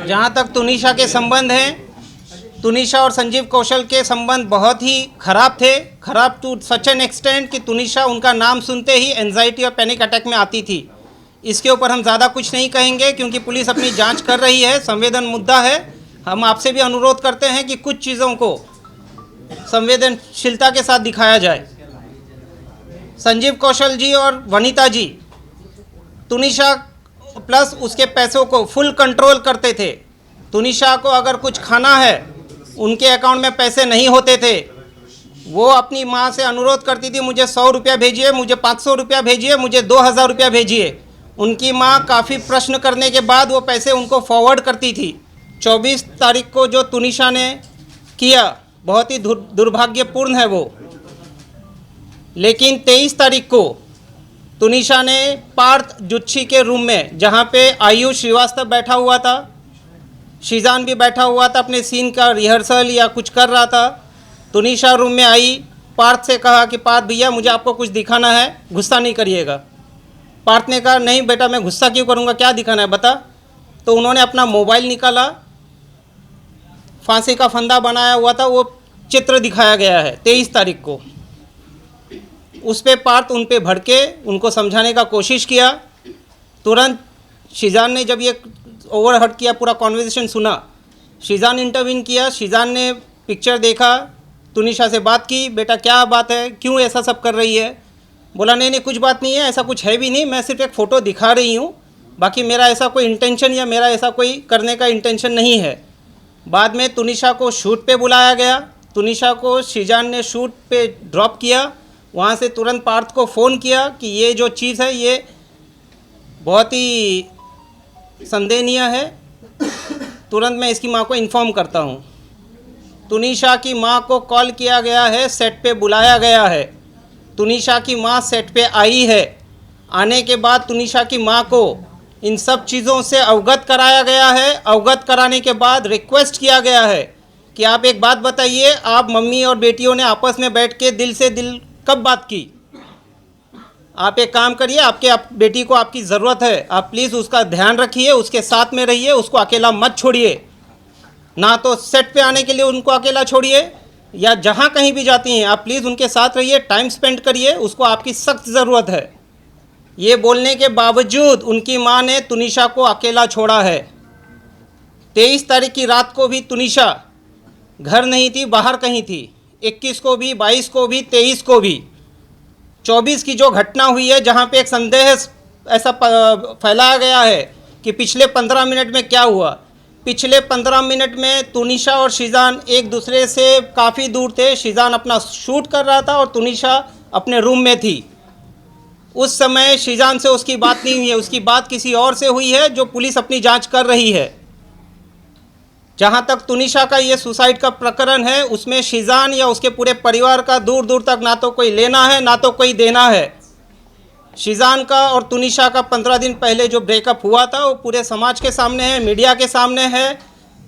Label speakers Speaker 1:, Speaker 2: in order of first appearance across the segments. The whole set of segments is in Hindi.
Speaker 1: जहाँ तक तुनिशा के संबंध हैं, तुनिशा और संजीव कौशल के संबंध बहुत ही खराब थे, खराब टू सच एन एक्सटेंट कि तुनिशा उनका नाम सुनते ही एंजाइटी और पैनिक अटैक में आती थी। इसके ऊपर हम ज़्यादा कुछ नहीं कहेंगे क्योंकि पुलिस अपनी जांच कर रही है, संवेदन मुद्दा है। हम आपसे भी अनुरोध करते हैं कि कुछ चीज़ों को संवेदनशीलता के साथ दिखाया जाए। संजीव कौशल जी और वनीता जी तुनिशा प्लस उसके पैसों को फुल कंट्रोल करते थे। तुनिशा को अगर कुछ खाना है, उनके अकाउंट में पैसे नहीं होते थे, वो अपनी माँ से अनुरोध करती थी, मुझे 100 रुपया भेजिए, मुझे 500 रुपया भेजिए, मुझे 2000 रुपया भेजिए। उनकी माँ काफ़ी प्रश्न करने के बाद वो पैसे उनको फॉरवर्ड करती थी। 24 तारीख को जो तुनिशा ने किया बहुत ही दुर्भाग्यपूर्ण है वो। लेकिन 23 तारीख को तुनिशा ने पार्थ जुच्छी के रूम में, जहाँ पे आयुष श्रीवास्तव बैठा हुआ था, शीजान भी बैठा हुआ था, अपने सीन का रिहर्सल या कुछ कर रहा था, तुनिशा रूम में आई, पार्थ से कहा कि पार्थ भैया मुझे आपको कुछ दिखाना है, गुस्सा नहीं करिएगा। पार्थ ने कहा नहीं बेटा मैं गुस्सा क्यों करूँगा, क्या दिखाना है बता। तो उन्होंने अपना मोबाइल निकाला, फांसी का फंदा बनाया हुआ था, वो चित्र दिखाया गया है 23 तारीख को। उस पे पार्थ उन पे भड़के, उनको समझाने का कोशिश किया। तुरंत शीजान ने जब ये ओवरहर्ट किया, पूरा कॉन्वर्सेशन सुना, शीजान इंटरवीन किया। शीजान ने पिक्चर देखा, तुनिशा से बात की, बेटा क्या बात है, क्यों ऐसा सब कर रही है। बोला नहीं नहीं कुछ बात नहीं है, ऐसा कुछ है भी नहीं, मैं सिर्फ एक फ़ोटो दिखा रही हूँ, बाकी मेरा ऐसा कोई इंटेंशन या मेरा ऐसा कोई करने का इंटेंशन नहीं है। बाद में तुनिशा को शूट पे बुलाया गया, तुनिशा को शीजान ने शूट पे ड्रॉप किया। वहाँ से तुरंत पार्थ को फ़ोन किया कि ये जो चीज़ है ये बहुत ही संदेहनीय है, तुरंत मैं इसकी माँ को इन्फॉर्म करता हूँ। तुनिशा की माँ को कॉल किया गया है, सेट पे बुलाया गया है। तुनिशा की माँ सेट पे आई है। आने के बाद तुनिशा की माँ को इन सब चीज़ों से अवगत कराया गया है। अवगत कराने के बाद रिक्वेस्ट किया गया है कि आप एक बात बताइए, आप मम्मी और बेटियों ने आपस में बैठ के दिल से दिल कब बात की। आप एक काम करिए, आपके बेटी को आपकी ज़रूरत है, आप प्लीज़ उसका ध्यान रखिए, उसके साथ में रहिए, उसको अकेला मत छोड़िए। ना तो सेट पे आने के लिए उनको अकेला छोड़िए, या जहाँ कहीं भी जाती हैं आप प्लीज़ उनके साथ रहिए, टाइम स्पेंड करिए, उसको आपकी सख्त ज़रूरत है। ये बोलने के बावजूद उनकी माँ ने तुनिशा को अकेला छोड़ा है। 23 तारीख की रात को भी तुनिशा घर नहीं थी, बाहर कहीं थी। 21 को भी, 22 को भी, 23 को भी। 24 की जो घटना हुई है, जहाँ पे एक संदेह ऐसा फैलाया गया है कि पिछले 15 मिनट में क्या हुआ। पिछले 15 मिनट में तुनिशा और शीजान एक दूसरे से काफ़ी दूर थे। शीजान अपना शूट कर रहा था और तुनिशा अपने रूम में थी। उस समय शीजान से उसकी बात नहीं हुई है, उसकी बात किसी और से हुई है, जो पुलिस अपनी जांच कर रही है। जहाँ तक तुनिशा का ये सुसाइड का प्रकरण है, उसमें शीजान या उसके पूरे परिवार का दूर दूर तक ना तो कोई लेना है ना तो कोई देना है। शीजान का और तुनिशा का 15 दिन पहले जो ब्रेकअप हुआ था वो पूरे समाज के सामने है, मीडिया के सामने है,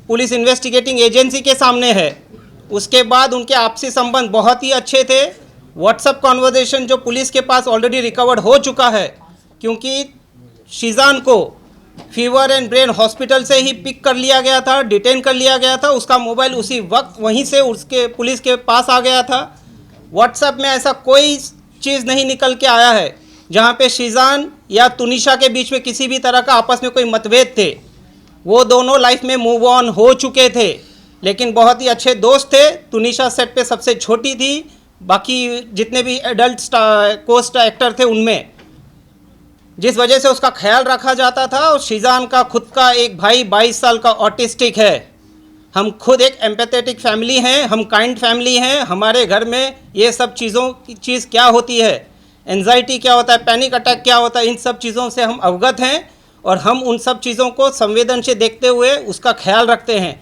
Speaker 1: पुलिस इन्वेस्टिगेटिंग एजेंसी के सामने है। उसके बाद उनके आपसी संबंध बहुत ही अच्छे थे। व्हाट्सएप कॉन्वर्सेशन जो पुलिस के पास ऑलरेडी रिकवर्ड हो चुका है, क्योंकि शीजान को फीवर एंड ब्रेन हॉस्पिटल से ही पिक कर लिया गया था, डिटेन कर लिया गया था। उसका मोबाइल उसी वक्त वहीं से उसके पुलिस के पास आ गया था। व्हाट्सएप में ऐसा कोई चीज़ नहीं निकल के आया है जहाँ पे शीजान या तुनिशा के बीच में किसी भी तरह का आपस में कोई मतभेद थे। वो दोनों लाइफ में मूव ऑन हो चुके थे, लेकिन बहुत ही अच्छे दोस्त थे। तुनिशा सेट पे सबसे छोटी थी, बाकी जितने भी एडल्ट कोस्ट एक्टर थे उनमें, जिस वजह से उसका ख्याल रखा जाता था। और शीजान का खुद का एक भाई 22 साल का ऑटिस्टिक है। हम खुद एक एम्पैथेटिक फैमिली हैं, हम काइंड फैमिली हैं। हमारे घर में ये सब चीज़ क्या होती है, एंजाइटी क्या होता है, पैनिक अटैक क्या होता है, इन सब चीज़ों से हम अवगत हैं और हम उन सब चीज़ों को संवेदन से देखते हुए उसका ख्याल रखते हैं।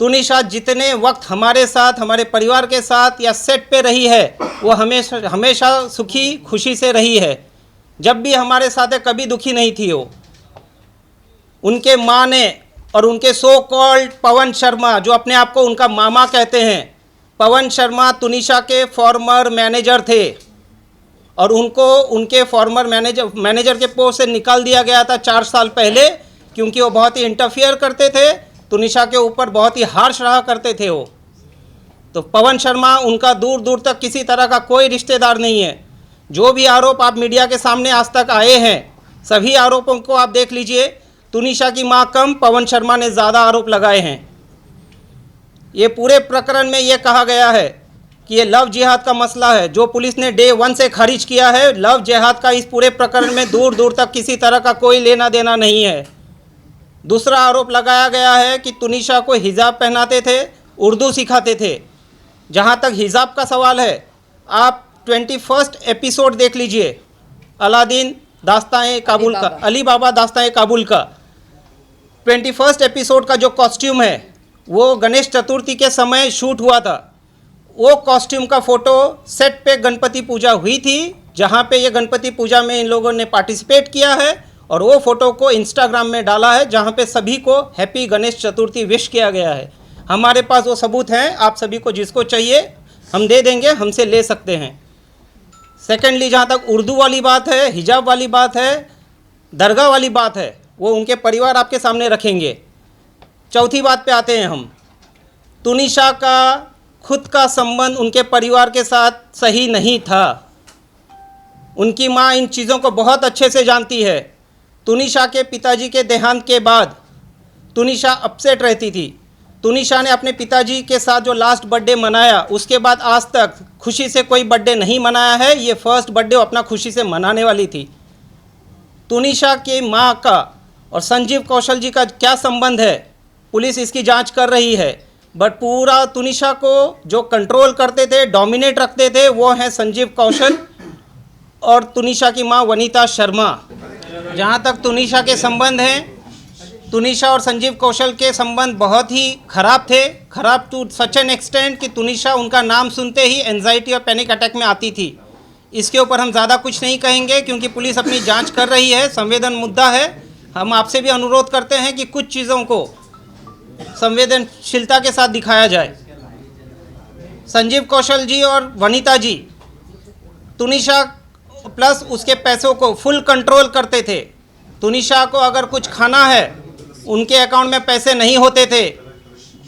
Speaker 1: तुनिशा जितने वक्त हमारे साथ, हमारे परिवार के साथ या सेट पे रही है, वो हमेशा सुखी खुशी से रही है। जब भी हमारे साथ है, कभी दुखी नहीं थी वो। उनके माँ ने और उनके सो कॉल्ड पवन शर्मा, जो अपने आप को उनका मामा कहते हैं, पवन शर्मा तुनिशा के फॉर्मर मैनेजर थे और उनको उनके फॉर्मर मैनेजर के पोस्ट से निकाल दिया गया था 4 साल पहले, क्योंकि वो बहुत ही इंटरफियर करते थे, तुनिशा के ऊपर बहुत ही हार्श रहा करते थे वो। तो पवन शर्मा उनका दूर दूर तक किसी तरह का कोई रिश्तेदार नहीं है। जो भी आरोप आप मीडिया के सामने आज तक आए हैं, सभी आरोपों को आप देख लीजिए, तुनिशा की मां कम, पवन शर्मा ने ज़्यादा आरोप लगाए हैं। ये पूरे प्रकरण में ये कहा गया है कि ये लव जिहाद का मसला है, जो पुलिस ने डे 1 से खारिज किया है। लव जिहाद का इस पूरे प्रकरण में दूर दूर तक किसी तरह का कोई लेना देना नहीं है। दूसरा आरोप लगाया गया है कि तुनिशा को हिजाब पहनाते थे, उर्दू सिखाते थे। जहाँ तक हिजाब का सवाल है, आप 21 एपिसोड देख लीजिए, अलादीन दास्तान काबुल का, अली बाबा दास्तान काबुल का 21 एपिसोड का जो कॉस्ट्यूम है वो गणेश चतुर्थी के समय शूट हुआ था। वो कॉस्ट्यूम का फ़ोटो सेट पे गणपति पूजा हुई थी, जहाँ पे ये गणपति पूजा में इन लोगों ने पार्टिसिपेट किया है, और वो फ़ोटो को इंस्टाग्राम में डाला है, जहाँ पे सभी को हैप्पी गणेश चतुर्थी विश किया गया है। हमारे पास वो सबूत हैं, आप सभी को जिसको चाहिए हम दे देंगे, हमसे ले सकते हैं। सेकेंडली, जहाँ तक उर्दू वाली बात है, हिजाब वाली बात है, दरगाह वाली बात है, वो उनके परिवार आपके सामने रखेंगे। चौथी बात पे आते हैं हम। तुनिशा का खुद का संबंध उनके परिवार के साथ सही नहीं था। उनकी माँ इन चीज़ों को बहुत अच्छे से जानती है। तुनिशा के पिताजी के देहांत के बाद तुनिशा अपसेट रहती थी। तुनिशा ने अपने पिताजी के साथ जो लास्ट बर्थडे मनाया, उसके बाद आज तक खुशी से कोई बर्थडे नहीं मनाया है। ये फर्स्ट बर्थडे वो अपना खुशी से मनाने वाली थी। तुनिशा की माँ का और संजीव कौशल जी का क्या संबंध है, पुलिस इसकी जांच कर रही है। बट पूरा तुनिशा को जो कंट्रोल करते थे, डोमिनेट रखते थे, वो हैं संजीव कौशल और तुनिशा की माँ वनीता शर्मा। जहाँ तक तुनिशा के संबंध हैं, तुनिशा और संजीव कौशल के संबंध बहुत ही ख़राब थे। ख़राब टू सच एन एक्सटेंट कि तुनिशा उनका नाम सुनते ही एंजाइटी और पैनिक अटैक में आती थी। इसके ऊपर हम ज़्यादा कुछ नहीं कहेंगे, क्योंकि पुलिस अपनी जांच कर रही है, संवेदन मुद्दा है। हम आपसे भी अनुरोध करते हैं कि कुछ चीज़ों को संवेदनशीलता के साथ दिखाया जाए। संजीव कौशल जी और वनीता जी तुनिशा प्लस उसके पैसों को फुल कंट्रोल करते थे। तुनिशा को अगर कुछ खाना है, उनके अकाउंट में पैसे नहीं होते थे,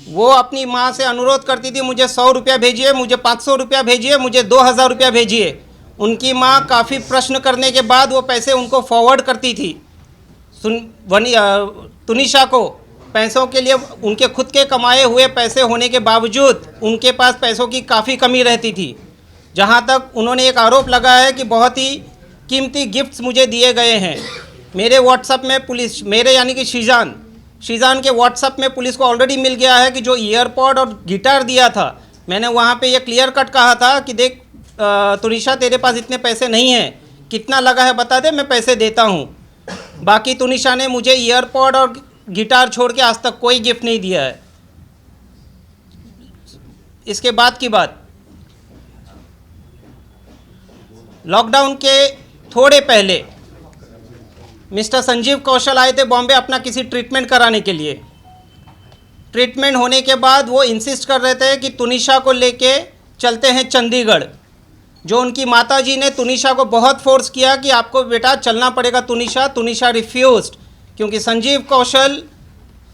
Speaker 1: वो अपनी माँ से अनुरोध करती थी, मुझे 100 रुपया भेजिए, मुझे 500 रुपया भेजिए, मुझे 2000 रुपया भेजिए। उनकी माँ काफ़ी प्रश्न करने के बाद वो पैसे उनको फॉरवर्ड करती थी। तुनिशा को पैसों के लिए, उनके खुद के कमाए हुए पैसे होने के बावजूद उनके पास पैसों की काफ़ी कमी रहती थी। जहाँ तक उन्होंने एक आरोप लगाया है कि बहुत ही कीमती गिफ्ट्स मुझे दिए गए हैं। मेरे व्हाट्सएप में पुलिस, मेरे यानी कि शीजान के व्हाट्सएप में पुलिस को ऑलरेडी मिल गया है कि जो ईयरपॉड और गिटार दिया था, मैंने वहाँ पे ये क्लियर कट कहा था कि देख तुनिशा, तेरे पास इतने पैसे नहीं हैं, कितना लगा है बता दे, मैं पैसे देता हूँ। बाकी तुनिशा ने मुझे ईयरपॉड और गिटार छोड़ के आज तक कोई गिफ्ट नहीं दिया है। इसके बाद की बात, लॉकडाउन के थोड़े पहले मिस्टर संजीव कौशल आए थे बॉम्बे अपना किसी ट्रीटमेंट कराने के लिए। ट्रीटमेंट होने के बाद वो इंसिस्ट कर रहे थे कि तुनिशा को लेके चलते हैं चंडीगढ़। जो उनकी माताजी ने तुनिशा को बहुत फोर्स किया कि आपको बेटा चलना पड़ेगा तुनिशा। तुनिशा रिफ्यूज्ड, क्योंकि संजीव कौशल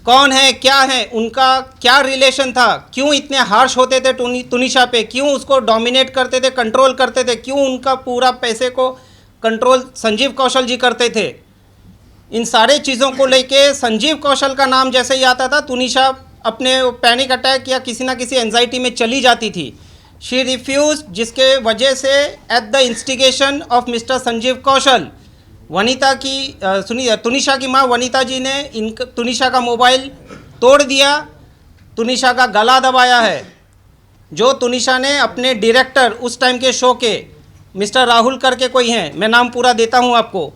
Speaker 1: कौन है, क्या है, उनका क्या रिलेशन था, क्यों इतने हार्श होते थे तुनिशा पे, क्यों उसको डोमिनेट करते थे, कंट्रोल करते थे, क्यों उनका पूरा पैसे को कंट्रोल संजीव कौशल जी करते थे। इन सारे चीज़ों को लेके संजीव कौशल का नाम जैसे ही आता था, तुनिशा अपने पैनिक अटैक या किसी ना किसी एंजाइटी में चली जाती थी। शी रिफ्यूज, जिसके वजह से at the instigation of mister Sanjeev Kaushal, Vanita की तुनिशा की माँ वनीता जी ने तुनिशा का मोबाइल तोड़ दिया, तुनिशा का गला दबाया है। जो तुनिशा ने अपने डायरेक्टर उस टाइम के शो के मिस्टर राहुल करके कोई हैं, मैं नाम पूरा देता हूँ आपको,